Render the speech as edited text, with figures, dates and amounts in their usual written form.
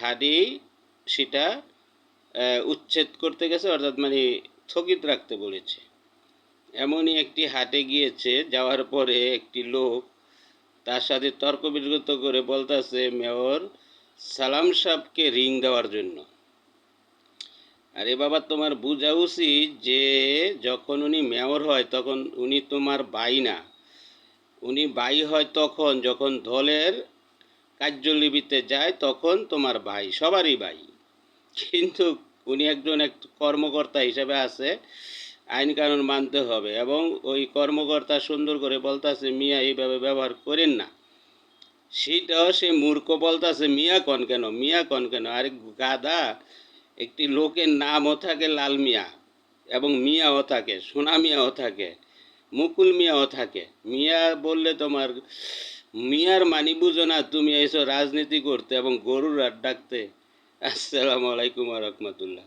হাঁড়ি সেটা উচ্ছেদ করতে গেছে, অর্থাৎ মানে স্থগিত রাখতে বলেছে। এমনই একটি হাটে গিয়েছে, যাওয়ার পরে একটি লোক তার সাথে তর্ক বিতর্ক করে বলতেছে মেয়র সালাম সাহেবকে রিং দেওয়ার জন্য। আরে বাবা, তোমার বোঝা উচিত যে যখন উনি মেয়র হয় তখন উনি তোমার ভাই না। উনি ভাই হয় তখন যখন দলের কার্যলিপিতে যায়, তখন তোমার ভাই, সবারই ভাই। কিন্তু উনি একজন কর্মকর্তা হিসেবে আছে, আইন কানুন মানতে হবে। এবং ওই কর্মকর্তা সুন্দর করে বলতেছে মিয়া এইভাবে ব্যবহার করেন না। সেটাও সে মূর্খ বলতেছে মিয়া কন কেন, মিয়া কন কেন। আরে গাদা, একটি লোকের নামও থাকে লাল মিয়া, এবং মিয়াও থাকে, সোনা মিয়াও থাকে, মুকুল মিয়াও থাকে। মিয়া বললে তোমার মিয়ার মানি বুঝো না, তুমি এসো রাজনীতি করতে এবং গরুর হাট ডাকতে। আসসালামু আলাইকুম রহমতুল্লাহ।